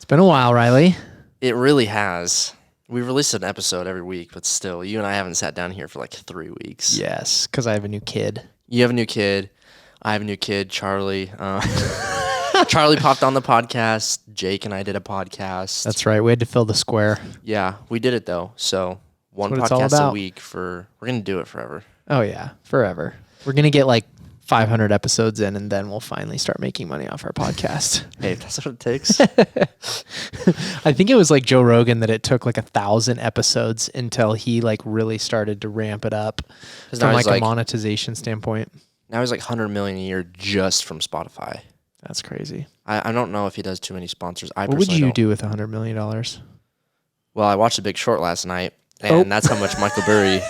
It's been a while, Riley. It really has. We release an episode every week, but still, you and I haven't sat down here for like 3 weeks. Yes, because I have a new kid. You have a new kid. I have a new kid, Charlie. Charlie popped on the podcast. Jake and I did a podcast. That's right. We had to fill the square. Yeah, we did it though. So one That's what it's all podcast a about. week we're going to do it forever. Oh, yeah. Forever. We're going to get like 500 episodes in, and then we'll finally start making money off our podcast. Hey, that's what it takes. I think it was like Joe Rogan that it took like 1,000 episodes until he like really started to ramp it up from like a monetization standpoint. Now he's like 100 million a year just from Spotify. That's crazy. I don't know if he does too many sponsors. What would you do with $100 million? Well, I watched The Big Short last night, and that's how much Michael Burry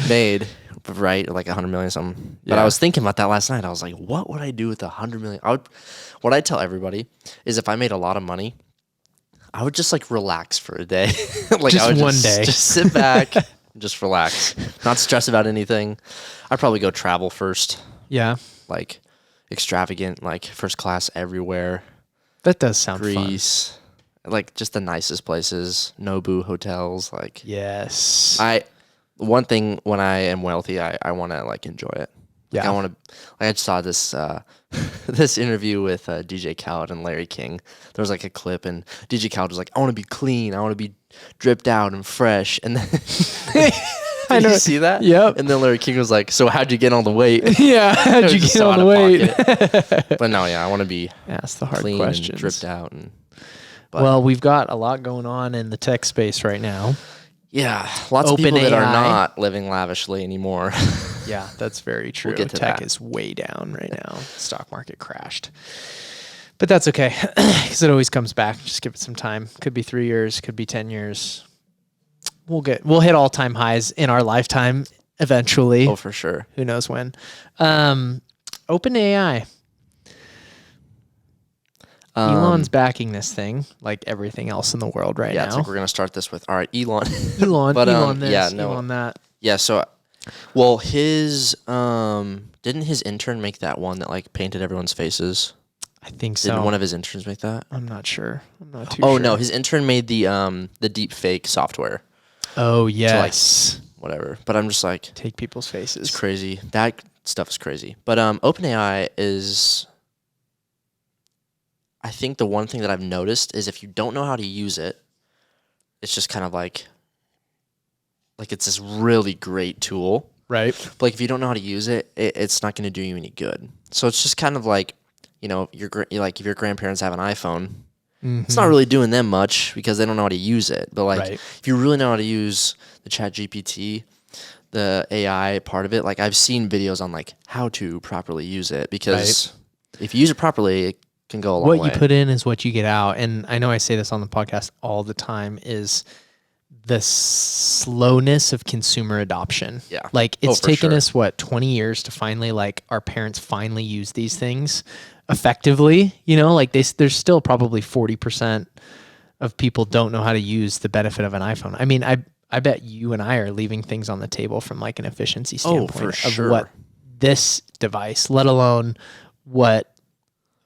made, right? Like 100 million something. Yeah. But I was thinking about that last night. I was like, what would I do with 100 million? What I tell everybody is if I made a lot of money, I would just like relax for a day. Like just I would one day. Just sit back, and just relax, not stress about anything. I'd probably go travel first. Yeah. Like extravagant, like first class everywhere. That does sound Greece, fun. Like just the nicest places, Nobu hotels. Like yes. One thing when I am wealthy, I want to like enjoy it. Like, yeah. I just saw this this interview with DJ Khaled and Larry King. There was like a clip, and DJ Khaled was like, "I want to be clean. I want to be dripped out and fresh." And then I know. You see that? Yep. And then Larry King was like, "So how'd you get all the weight?" Yeah, how'd you get all the weight? But no, yeah, I want to be that's the hard clean questions. And dripped out. Well, we've got a lot going on in the tech space right now. Yeah, lots of people that are not living lavishly anymore. Yeah, that's very true. We'll get to Tech that. is way down right now. Stock market crashed. But that's okay, because it always comes back. Just give it some time. Could be 3 years, could be 10 years. We'll hit all-time highs in our lifetime eventually. Oh, for sure. Who knows when. OpenAI. Elon's backing this thing like everything else in the world right now. Yeah, it's like we're going to start this with, all right, Elon. But, Elon this, yeah, no. Elon that. Yeah, so, well, didn't his intern make that one that like painted everyone's faces? I think so. Didn't one of his interns make that? I'm not sure. I'm not too sure. Oh, no, his intern made the deep fake software. Oh, yes. To, like, whatever. But I'm just like... Take people's faces. It's crazy. That stuff is crazy. But OpenAI is... I think the one thing that I've noticed is if you don't know how to use it, it's just kind of like it's this really great tool. Right. But like if you don't know how to use it, it's not going to do you any good. So it's just kind of like, you know, if your grandparents have an iPhone, it's not really doing them much because they don't know how to use it. But like if you really know how to use the Chat GPT, the AI part of it, like I've seen videos on like how to properly use it because if you use it properly, it can go a long way. What you put in is what you get out. And I know I say this on the podcast all the time is the slowness of consumer adoption. Yeah. Like it's taken us 20 years to finally like our parents finally use these things effectively, you know, like there's still probably 40% of people don't know how to use the benefit of an iPhone. I mean, I bet you and I are leaving things on the table from like an efficiency standpoint of what this device, let alone what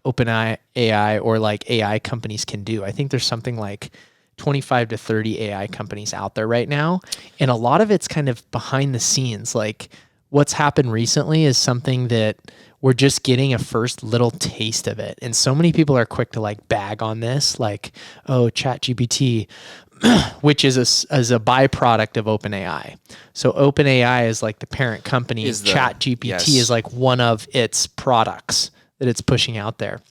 OpenAI or like AI companies can do. I think there's something like 25 to 30 AI companies out there right now. And a lot of it's kind of behind the scenes. Like what's happened recently is something that we're just getting a first little taste of it. And so many people are quick to like bag on this, like, oh, Chat GPT, which is a byproduct of OpenAI. So OpenAI is like the parent company. Chat GPT is like one of its products that it's pushing out there.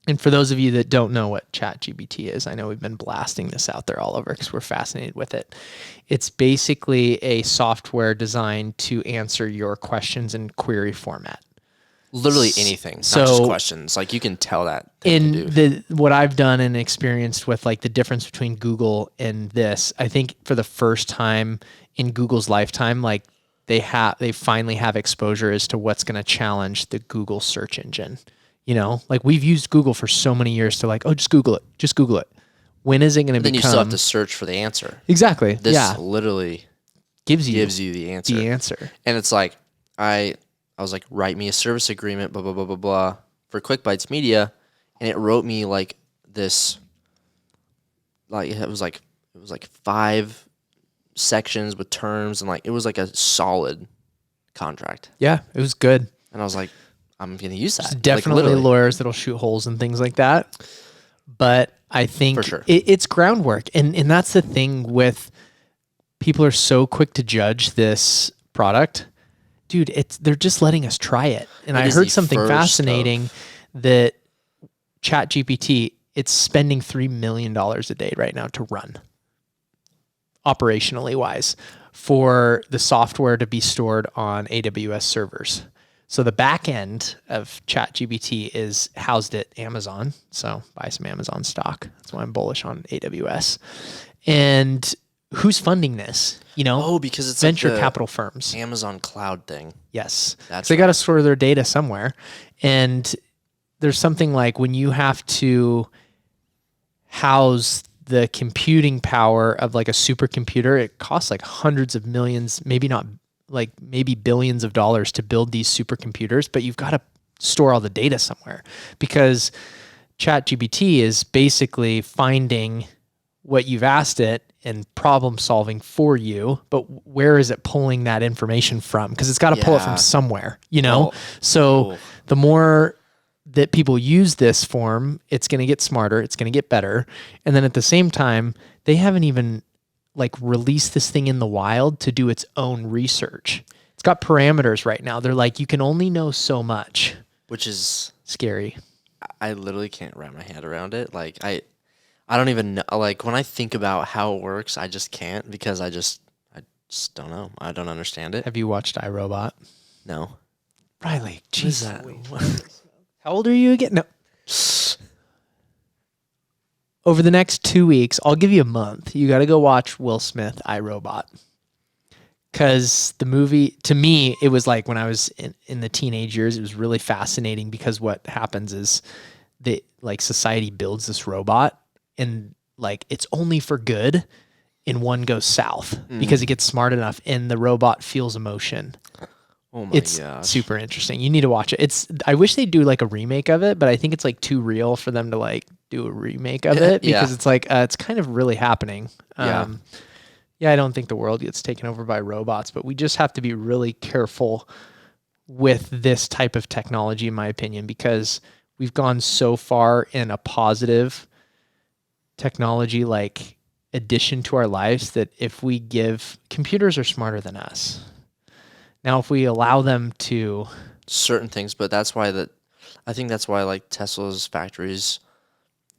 And for those of you that don't know what Chat GPT is, I know we've been blasting this out there all over because we're fascinated with it. It's basically a software designed to answer your questions in query format. Literally anything, not just questions. Like you can tell that. What I've done and experienced with like the difference between Google and this, I think for the first time in Google's lifetime, like they finally have exposure as to what's going to challenge the Google search engine. You know, like we've used Google for so many years to like, oh, just Google it. Just Google it. When is it going to become... Then you still have to search for the answer. Exactly. This literally gives you the answer. The answer. And it's like, I was like, write me a service agreement, blah, blah, blah, blah, blah, for Quick Bites Media. And it wrote me like this like it was like 5 sections with terms, and like it was like a solid contract. Yeah, it was good. And I was like, I'm gonna use that. There's definitely lawyers that'll shoot holes and things like that. But I think For sure. it's groundwork. And that's the thing with people are so quick to judge this product. Dude, they're just letting us try it. And I heard something fascinating that Chat GPT, it's spending $3 million a day right now to run, operationally wise, for the software to be stored on AWS servers. So the back end of Chat GPT is housed at Amazon. So buy some Amazon stock. That's why I'm bullish on AWS. And who's funding this? Because it's venture like capital firms. Amazon cloud thing. Yes. They got to store their data somewhere. And there's something like when you have to house the computing power of like a supercomputer, it costs like hundreds of millions, maybe billions of dollars to build these supercomputers, but you've got to store all the data somewhere because ChatGPT is basically finding what you've asked it and problem solving for you, but where is it pulling that information from? Because it's got to pull it from somewhere, So the more that people use this form, it's going to get smarter, it's going to get better. And then at the same time, they haven't even released this thing in the wild to do its own research. It's got parameters right now. They're like, you can only know so much, which is scary. I literally can't wrap my head around it. Like I don't even know. Like when I think about how it works, I just can't because I just don't know. I don't understand it. Have you watched iRobot? No. Riley, Jesus. How old are you again? No. Over the next 2 weeks, I'll give you a month. You got to go watch Will Smith, iRobot. Because the movie, to me, it was like when I was in the teenage years, it was really fascinating because what happens is that society builds this robot and it's only for good and one goes south because it gets smart enough and the robot feels emotion. Oh my gosh. Super interesting. You need to watch it. I wish they'd do a remake of it, but I think it's too real for them to do a remake of it because it's it's kind of really happening. I don't think the world gets taken over by robots, but we just have to be really careful with this type of technology, in my opinion, because we've gone so far in a positive technology addition to our lives that if we computers are smarter than us. Now, if we allow them to certain things, but I think that's why Tesla's factories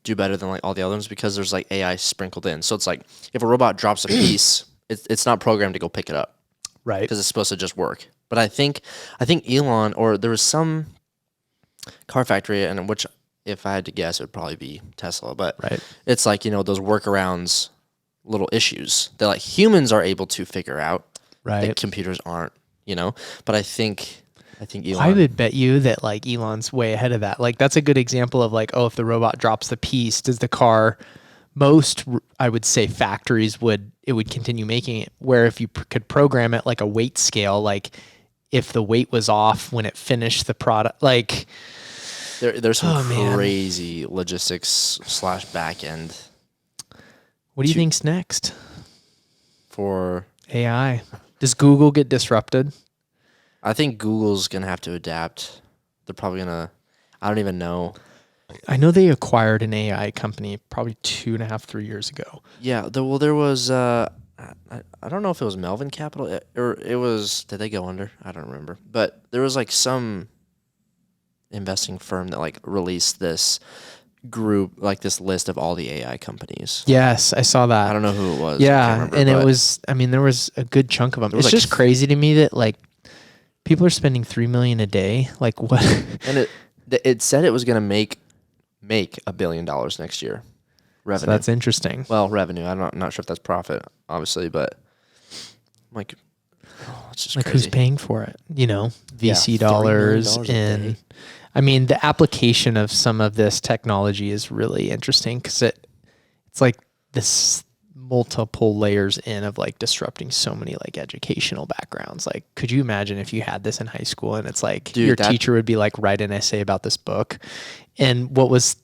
do better than all the other ones because there's AI sprinkled in. So it's if a robot drops a piece, it's not programmed to go pick it up, right? Because it's supposed to just work. But I think Elon, or there was some car factory, and which if I had to guess, it would probably be Tesla. But it's those workarounds, little issues that humans are able to figure out, that computers aren't. But I think Elon. I would bet you that Elon's way ahead of that. That's a good example of if the robot drops the piece, does the car? Most I would say factories would continue making it. Where if you could program it like a weight scale, if the weight was off when it finished the product, there's some crazy logistics / back end. What do you think's next for AI? Does Google get disrupted? I think Google's going to have to adapt. They're probably going to, I don't even know. I know they acquired an AI company probably 2.5, 3 years ago. Yeah. There was, I don't know if it was Melvin Capital or it was, did they go under? I don't remember. But there was some investing firm that released this group, this list of all the AI companies. Yes, I saw that. I don't know who it was. Yeah, and it was, there was a good chunk of them. It's just crazy to me that people are spending $3 million a day. What? And it said it was going to make $1 billion next year. Revenue. So that's interesting. Well, revenue. I'm not sure if that's profit, obviously, but it's just crazy. Who's paying for it? VC dollars and. The application of some of this technology is really interesting because it's this multiple layers in of disrupting so many educational backgrounds. Could you imagine if you had this in high school and it's your teacher would be write an essay about this book? And what was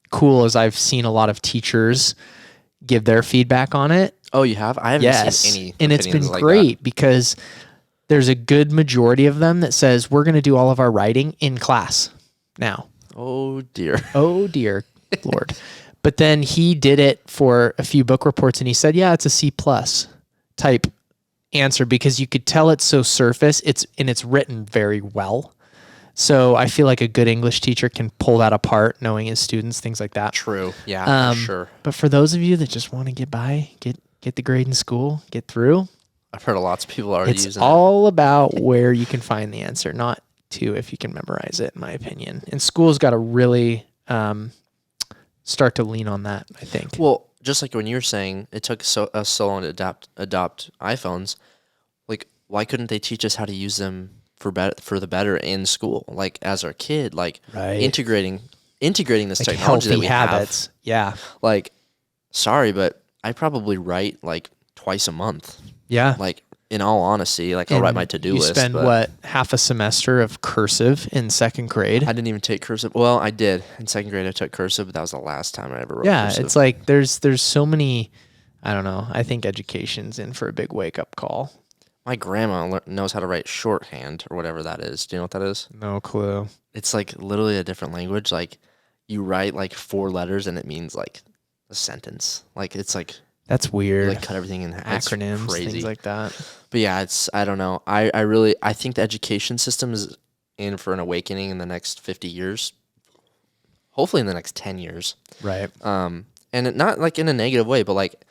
cool is I've seen a lot of teachers give their feedback on it. Oh, you have? I haven't seen any. And it's been like great because there's a good majority of them that says we're going to do all of our writing in class now. Oh dear. Oh dear Lord. But then he did it for a few book reports and he said, yeah, it's a C+ type answer because you could tell it's so surface. It's written very well. So I feel like a good English teacher can pull that apart, knowing his students, things like that. True. Yeah, for sure. But for those of you that just want to get by, get the grade in school, get through. I've heard lots of people already using it. It's all about where you can find the answer, not if you can memorize it, in my opinion. And school's got to really start to lean on that, I think. Well, just like when you were saying, it took us so long to adopt iPhones. Like, why couldn't they teach us how to use them for the better in school? Like, as our kid, like integrating this like technology that we habits. have. Yeah. Like, sorry, but I probably write like twice a month. Yeah. Like, in all honesty, like I'll write my to-do list. You spend half a semester of cursive in second grade? I didn't even take cursive. Well, I did. In second grade, I took cursive, but that was the last time I ever wrote cursive. Yeah, it's like there's so many, I don't know. I think education's in for a big wake-up call. My grandma knows how to write shorthand or whatever that is. Do you know what that is? No clue. It's like literally a different language. Like you write like 4 letters and it means like a sentence. Like it's like that's weird. You, like cut everything in acronyms, crazy. Things like that. But yeah, I don't know. I think the education system is in for an awakening in the next 50 years. Hopefully in the next 10 years. Right. And not like in a negative way, but like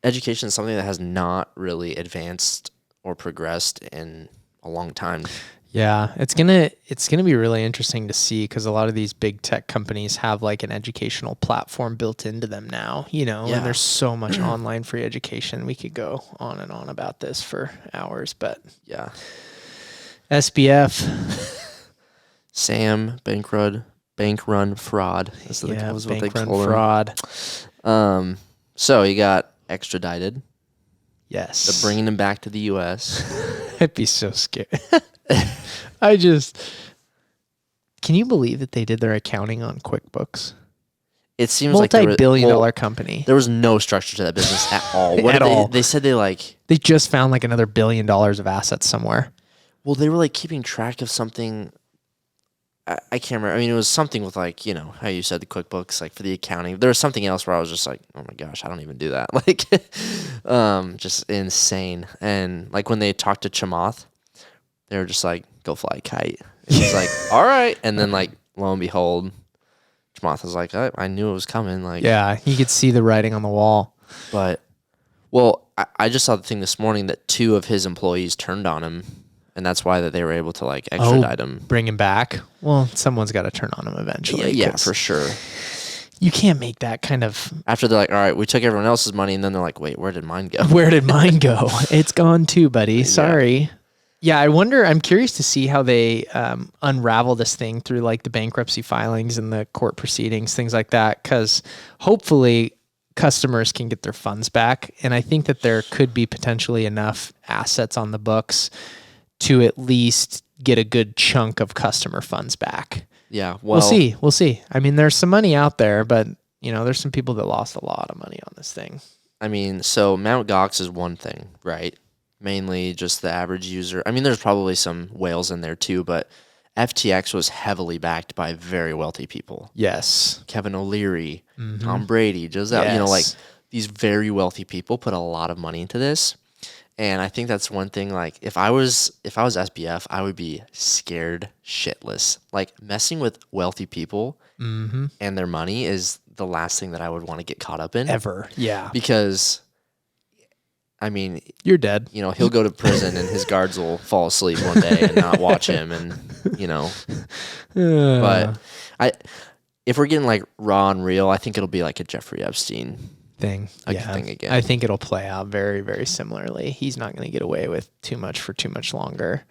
education is something that has not really advanced or progressed in a long time. Yeah, it's gonna be really interesting to see because a lot of these big tech companies have like an educational platform built into them now, and there's so much online free education. We could go on and on about this for hours, but yeah. SBF, Sam bank run fraud. That's what they call fraud. So he got extradited. Yes. So bringing him back to the U.S. I'd be so scared. Can you believe that they did their accounting on QuickBooks? It seems multi-billion-dollar company. There was no structure to that business at all. They said they just found like another $1 billion of assets somewhere. Well, they were like keeping track of something. I can't remember. I mean, it was something with like, how you said the QuickBooks, like for the accounting. There was something else where I was just like, oh my gosh, I don't even do that. Like, just insane. And like when they talked to Chamath, they were just like, go fly a kite. And he's like, all right. And then like, lo and behold, Chamath was like, I knew it was coming. Like, yeah, you could see the writing on the wall. But, well, I just saw the thing this morning that 2 of his employees turned on him. And that's why that they were able to like extradite him. Bring him back. Well, someone's got to turn on him eventually. Yeah, for sure. You can't make that kind of... After they're like, all right, we took everyone else's money. And then they're like, wait, where did mine go? Where did mine go? It's gone too, buddy. Sorry. Yeah, I'm curious to see how they unravel this thing through like the bankruptcy filings and the court proceedings, things like that. Because hopefully customers can get their funds back. And I think that there could be potentially enough assets on the books to at least get a good chunk of customer funds back. Yeah, well, we'll see. I mean, there's some money out there, but there's some people that lost a lot of money on this thing. I mean, so Mt. Gox is one thing, right? Mainly just the average user. I mean, there's probably some whales in there too, but FTX was heavily backed by very wealthy people. Yes. Kevin O'Leary, Tom Brady, Giselle, like these very wealthy people put a lot of money into this. And I think that's one thing, like, if I was SBF, I would be scared shitless. Like, messing with wealthy people and their money is the last thing that I would want to get caught up in. Ever, yeah. Because, I mean... You're dead. He'll go to prison and his guards will fall asleep one day and not watch him and, But if we're getting, like, raw and real, I think it'll be like a Jeffrey Epstein thing again. I think it'll play out very, very similarly. He's not going to get away with too much for too much longer.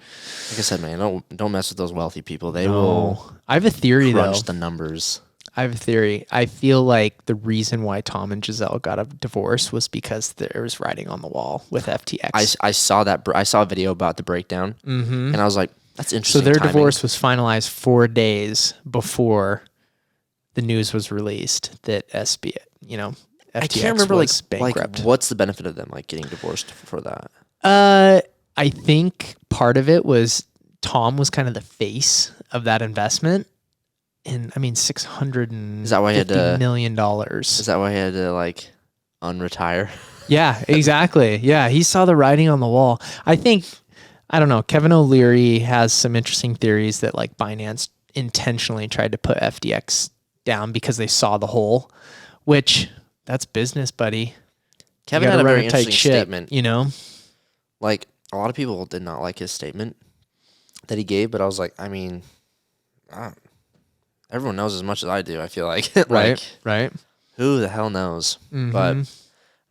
Like I said, man, don't mess with those wealthy people. They will. I have a theory crunch the numbers. I have a theory. I feel like the reason why Tom and Giselle got a divorce was because there was writing on the wall with FTX. I saw that. I saw a video about the breakdown, and I was like, "That's interesting." So their timing. divorce was finalized 4 days before the news was released that FTX I can't remember was like bankrupt. what's the benefit of them like getting divorced for that? I think part of it was Tom was kind of the face of that investment. And I mean, $650 million. Is that why he had to like unretire? Yeah, exactly. Yeah, he saw the writing on the wall. I think, I don't know, Kevin O'Leary has some interesting theories that like Binance intentionally tried to put FTX down because they saw the hole, which that's business, buddy. Kevin had a very interesting statement. You know? Like, a lot of people did not like his statement that he gave, but I was like, I mean, everyone knows as much as I do, I feel like. Right. Who the hell knows? Mm-hmm. But I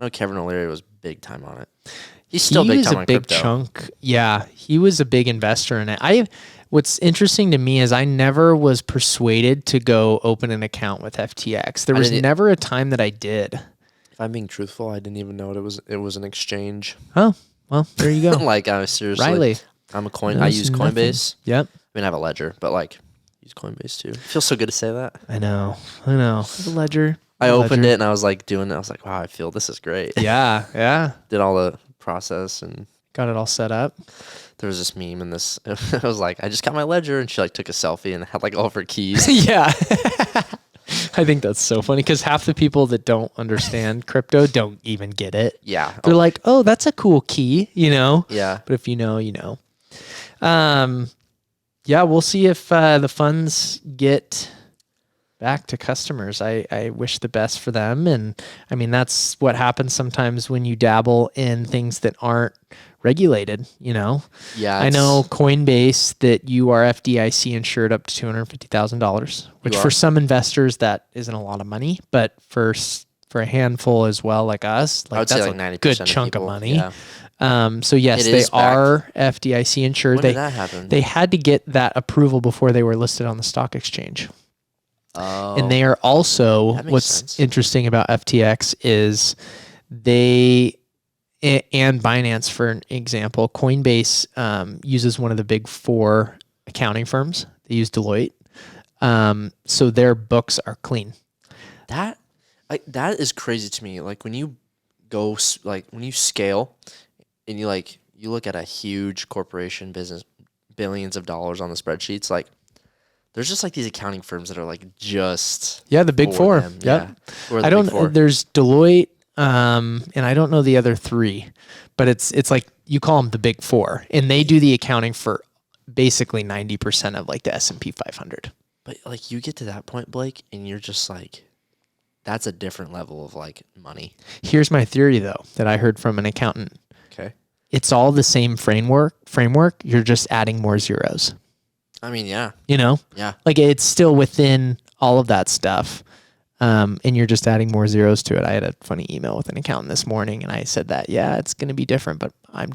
know Kevin O'Leary was big time on it. He's still big time on crypto. Chunk. Yeah, he was a big investor in it. What's interesting to me is I never was persuaded to go open an account with FTX. There was never a time that I did. If I'm being truthful, I didn't even know it was an exchange. Oh, well, there you go. Like, I was seriously. Riley. I use Coinbase. Yep. I mean, I have a ledger, but like, use Coinbase too. It feels so good to say that. I know. The ledger. I opened it and I was like doing it. I was like, wow, I feel this is great. Yeah. Did all the process and got it all set up. There was this meme in this. It was like, I just got my ledger, and she like took a selfie and had like all of her keys. Yeah. I think that's so funny because half the people that don't understand crypto don't even get it. Yeah. They're like, oh, that's a cool key, you know? Yeah. But if you know, you know. Yeah, we'll see if the funds get back to customers. I wish the best for them. And I mean, that's what happens sometimes when you dabble in things that aren't regulated, you know? Yeah. I know Coinbase that you are FDIC insured up to $250,000, which for some investors, that isn't a lot of money, but for a handful as well, like us, like that's like 90% a good chunk of money. Yeah. So yes, they are FDIC insured. When did that happen? They had to get that approval before they were listed on the stock exchange. Oh. And they are also, what's interesting about FTX is and Binance, for an example, Coinbase uses one of the big four accounting firms. They use Deloitte. So their books are clean. That is crazy to me. Like when you go, like when you scale and you look at a huge corporation business, billions of dollars on the spreadsheets, like there's just like these accounting firms that are like just the big four. Them. Yep. Yeah. I don't. There's Deloitte, and I don't know the other three, but it's like you call them the big four, and they do the accounting for basically 90% of like the S&P 500. But like you get to that point, Blake, and you're just like, that's a different level of like money. Here's my theory though that I heard from an accountant. Okay. It's all the same framework. You're just adding more zeros. I mean, yeah. You know? Yeah. Like it's still within all of that stuff. And you're just adding more zeros to it. I had a funny email with an accountant this morning and I said that, yeah, it's going to be different, but I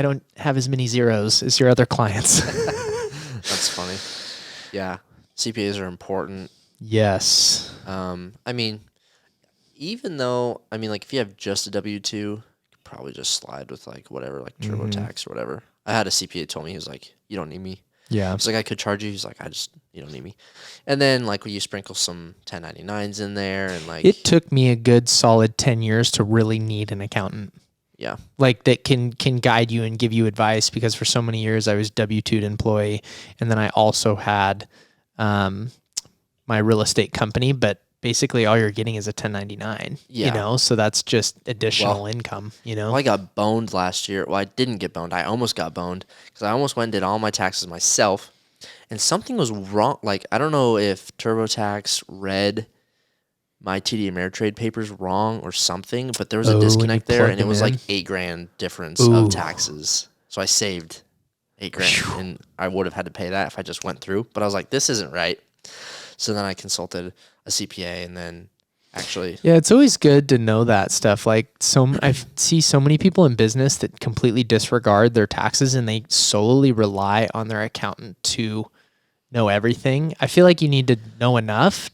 don't have as many zeros as your other clients. That's funny. Yeah. CPAs are important. Yes. I mean, even though, like if you have just a W-2, you could probably just slide with like whatever, like TurboTax or whatever. I had a CPA told me, he was like, you don't need me. Yeah. He's like, I could charge you. He's like, you don't need me. And then like when you sprinkle some 1099s in there and like. It took me a good solid 10 years to really need an accountant. Yeah. Like that can guide you and give you advice because for so many years I was W-2'd employee. And then I also had my real estate company, but basically all you're getting is a 1099, you know? So that's just additional income, you know? Well, I got boned last year. Well, I didn't get boned. I almost got boned because I almost went and did all my taxes myself. And something was wrong. Like, I don't know if TurboTax read my TD Ameritrade papers wrong or something, but there was a disconnect there and it was like $8,000 difference of taxes. So I saved $8,000 and I would have had to pay that if I just went through. But I was like, this isn't right. So then I consulted a CPA and then actually. Yeah, it's always good to know that stuff. Like I see so many people in business that completely disregard their taxes and they solely rely on their accountant to know everything. I feel like you need to know enough.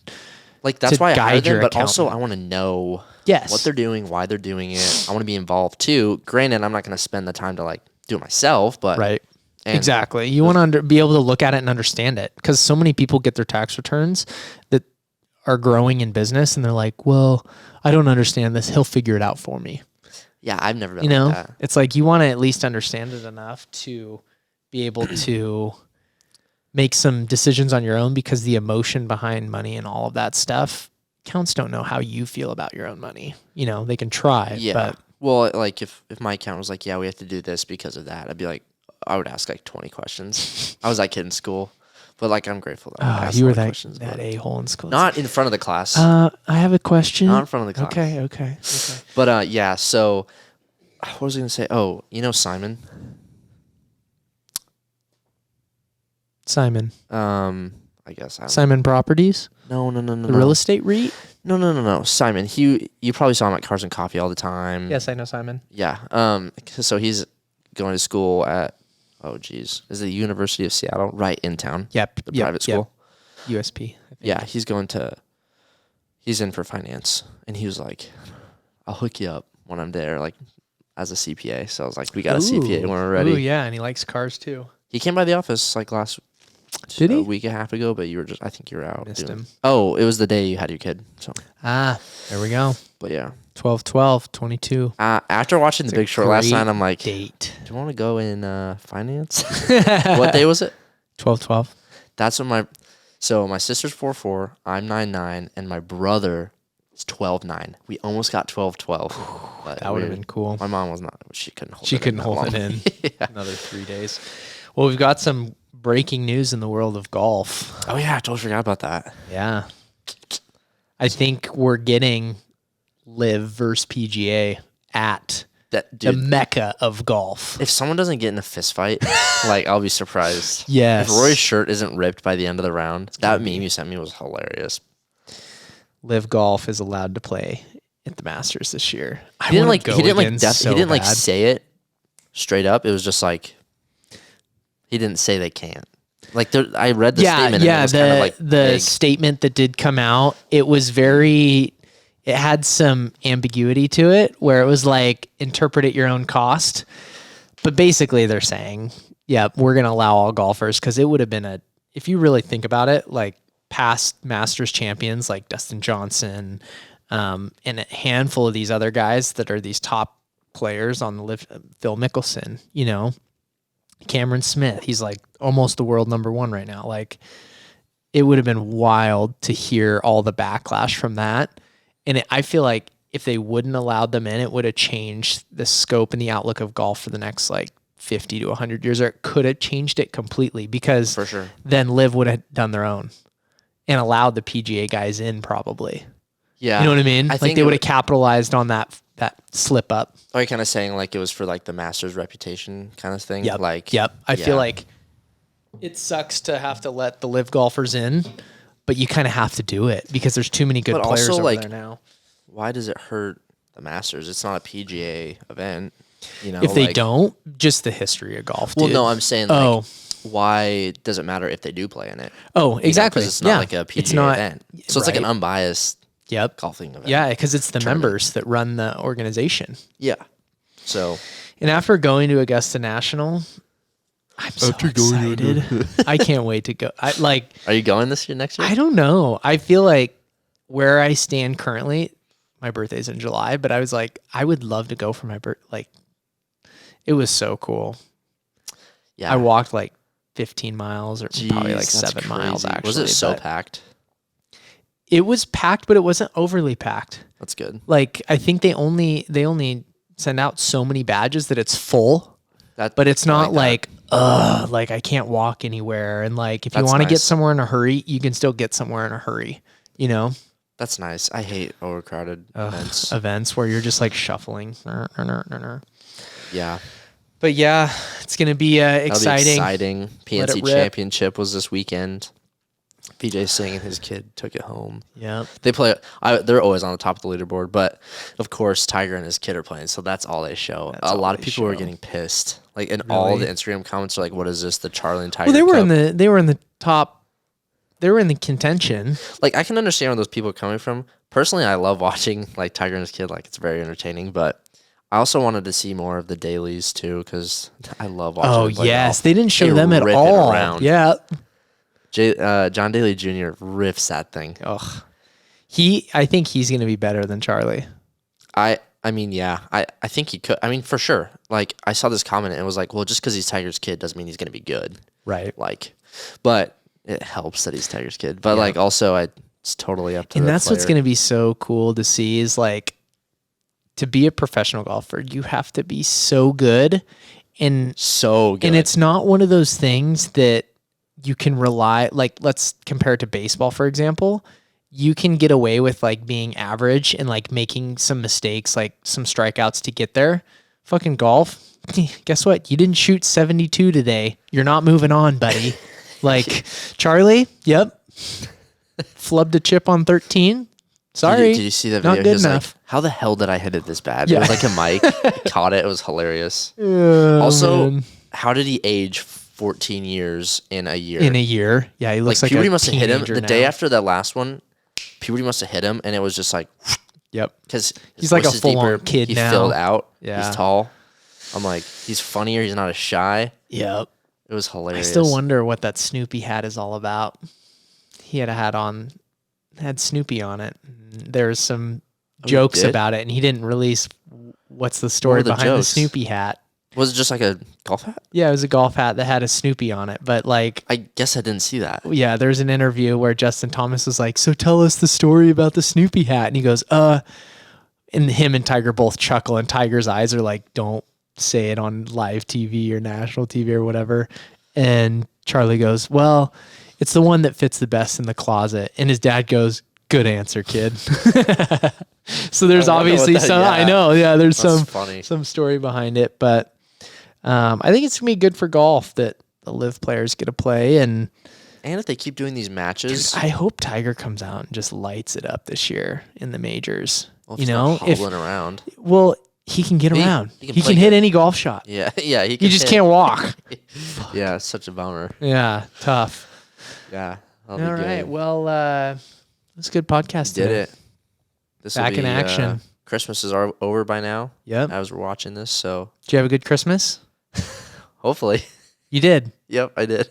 Like that's why I hired them, but also I want to know what they're doing, why they're doing it. I want to be involved too. Granted, I'm not going to spend the time to like do it myself, but right. Exactly. You want to be able to look at it and understand it because so many people get their tax returns that are growing in business and they're like, well, I don't understand this. He'll figure it out for me. Yeah, I've never been like that. It's like you want to at least understand it enough to be able to make some decisions on your own, because the emotion behind money and all of that stuff, accounts don't know how you feel about your own money. They can try. Yeah. But well, like if my account was like, yeah, we have to do this because of that, I'd be like, I would ask like 20 questions. I was that kid in school, but like I'm grateful that I asked you were questions. That a-hole in school. Not in front of the class. I have a question. Not in front of the class. Okay. But yeah, so what was I gonna say? Oh, Simon. I guess Simon Properties. No. The real estate REIT. No. Simon. You probably saw him at Cars and Coffee all the time. Yes, I know Simon. Yeah. So he's going to school at is it the University of Seattle, right in town? Yep. The private school. USP. I think. Yeah, he's in for finance, and he was like, "I'll hook you up when I'm there, like as a CPA." So I was like, "We got a CPA when we're ready." Ooh, yeah, and he likes cars too. He came by the office like last. Did he? A week and a half ago, but I think you were out. Missed him. Oh, it was the day you had your kid. So. There we go. But yeah. 12, 22. After watching The Big Short last night, I'm like, date. Do you want to go in finance? What day was it? 12. That's when my sister's 4'4", I'm 9'9", and my brother is 12'9". We almost got 12'12". That would have been cool. My mom was not. She couldn't hold it. She couldn't hold it in. Yeah. Another 3 days. Well, we've got some breaking news in the world of golf. Oh yeah, I totally forgot about that. Yeah. I think we're getting LIV versus PGA at the mecca of golf. If someone doesn't get in a fist fight, like I'll be surprised. Yes. If Rory's shirt isn't ripped by the end of the round, that meme you sent me was hilarious. LIV Golf is allowed to play at the Masters this year. He didn't say it straight up. It was just like he didn't say they can't. Like I read the statement. Yeah, and it was kind of like the statement that did come out. It was it had some ambiguity to it, where it was like, interpret at your own cost. But basically, they're saying, yeah, we're going to allow all golfers, because it would have been if you really think about it, like past Masters champions like Dustin Johnson, and a handful of these other guys that are these top players on the LIV, Phil Mickelson, Cameron Smith, he's like almost the world number one right now. Like, it would have been wild to hear all the backlash from that. And I feel like if they wouldn't allowed them in, it would have changed the scope and the outlook of golf for the next 50 to 100 years, or it could have changed it completely, because for sure. Then LIV would have done their own and allowed the PGA guys in probably. Yeah. You know what I mean? They would have capitalized on that slip up. Are you kind of saying it was for the Masters reputation kind of thing? Yep. I feel like it sucks to have to let the LIV golfers in, but you kind of have to do it because there's too many good players also, over there now. Why does it hurt the Masters? It's not a PGA event. If they don't, just the history of golf. Well, dude. no, I'm saying why does it matter if they do play in it? Oh, exactly. Because it's not like a PGA event. So it's like an unbiased golfing event. Yeah, because it's the members that run the organization. Yeah. So. And after going to Augusta National, I'm so excited. I can't wait to go. Are you going next year? I don't know. I feel like where I stand currently, my birthday's in July, but I was like, I would love to go for my birthday. It was so cool. Yeah. I walked 15 miles or probably 7 miles actually. Was it so packed? It was packed, but it wasn't overly packed. That's good. I think they only send out so many badges that it's full. But it's not I can't walk anywhere. And if you want to get somewhere in a hurry, you can still get somewhere in a hurry, That's nice. I hate overcrowded events. Events where you're just shuffling. Yeah. But yeah, it's going to be exciting. Exciting. PNC Championship was this weekend. PJ Singh and his kid took it home. Yeah. They play. They're always on the top of the leaderboard, but of course Tiger and his kid are playing, so that's all they show. A lot of people were getting pissed. All the Instagram comments are like, "What is this? The Charlie and Tiger?" Well, they were in the top. They were in the contention. I can understand where those people are coming from. Personally, I love watching Tiger and his kid. It's very entertaining, but I also wanted to see more of the dailies too, because I love watching. Oh yes, they didn't show them at all. Yeah. John Daly Jr. riffs that thing. Ugh. I think he's going to be better than Charlie. I mean, yeah, I think he could. I mean, for sure. Like, I saw this comment and it was like, well, just because he's Tiger's kid doesn't mean he's going to be good. Right. Like, but it helps that he's Tiger's kid. But like, also, it's totally up to and the that's player. what's going to be so cool to see is like, to be a professional golfer, you have to be so good. And so good. And it's not one of those things that you can rely, like, let's compare it to baseball, for example. You can get away with like being average and like making some mistakes, like some strikeouts to get there. Fucking golf. Guess what? You didn't shoot 72 today. You're not moving on, buddy. Like Charlie, yep. Flubbed a chip on 13. Sorry. Did you see that video? Not good enough. Like, how the hell did I hit it this bad? Yeah. It was like a mic. He caught it. It was hilarious. Also, man. How did he age 14 years in a year? In a year. Yeah, he looks like puberty a must have hit him teenager the now. day after that last one. Puberty must have hit him, and it was just like, yep. Because he's like a full-on kid he now. He filled out. Yeah. He's tall. I'm like, he's funnier. He's not as shy. Yep. It was hilarious. I still wonder what that Snoopy hat is all about. He had a hat on, had Snoopy on it. There's some jokes about it, and he didn't release what's the story behind the Snoopy hat. Was it just like a golf hat? Yeah, it was a golf hat that had a Snoopy on it. But like, I guess I didn't see that. Yeah, there's an interview where Justin Thomas was like, "So tell us the story about the Snoopy hat," and he goes, and him and Tiger both chuckle, and Tiger's eyes are like, "Don't say it on live TV or national TV or whatever." And Charlie goes, "Well, it's the one that fits the best in the closet." And his dad goes, "Good answer, kid." So there's obviously some. Yeah. I know. Yeah, there's some story behind it, but I think it's gonna be good for golf that the LIV players get to play, and if they keep doing these matches, dude, I hope Tiger comes out and just lights it up this year in the majors. Well, you know, hobbling around. Well, he can get around. He can hit any golf shot. Yeah, yeah. He just can't walk. Yeah, it's such a bummer. Yeah, tough. Yeah. All right. Well, it's a good podcast. Did it? This back in action. Christmas is over by now. Yep. As we're watching this, so. Did you have a good Christmas? Hopefully. You did. Yep, I did.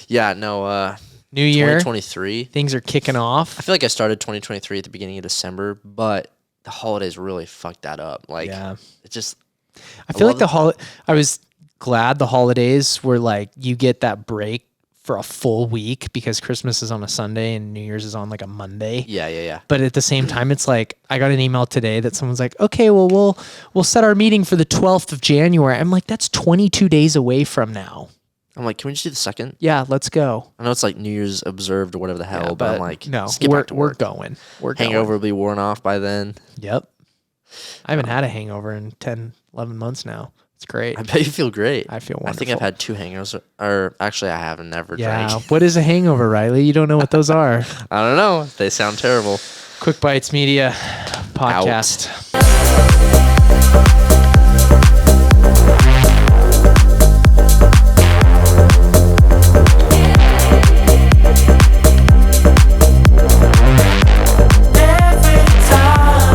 Yeah. No. New year. 2023. Things are kicking off. I feel like I started 2023 at the beginning of December, but the holidays really fucked that up. Like, it just. I feel like I was glad the holidays were like you get that break for a full week because Christmas is on a Sunday and New Year's is on like a Monday. Yeah. But at the same time, it's like I got an email today that someone's like, "Okay, well we'll set our meeting for the 12th of January." I'm like, "That's 22 days away from now." I'm like, "Can we just do the 2nd?" Yeah, let's go. I know it's like New Year's observed or whatever the hell, but I'm like, no, we're going. Hangover will be worn off by then. Yep. I haven't had a hangover in 10, 11 months now. It's great. I bet you feel great. I feel wonderful. I think I've had 2 hangovers, or actually I haven't never drank. What is a hangover, Riley? You don't know what those are. I don't know. They sound terrible. Quick Bites Media podcast. Out.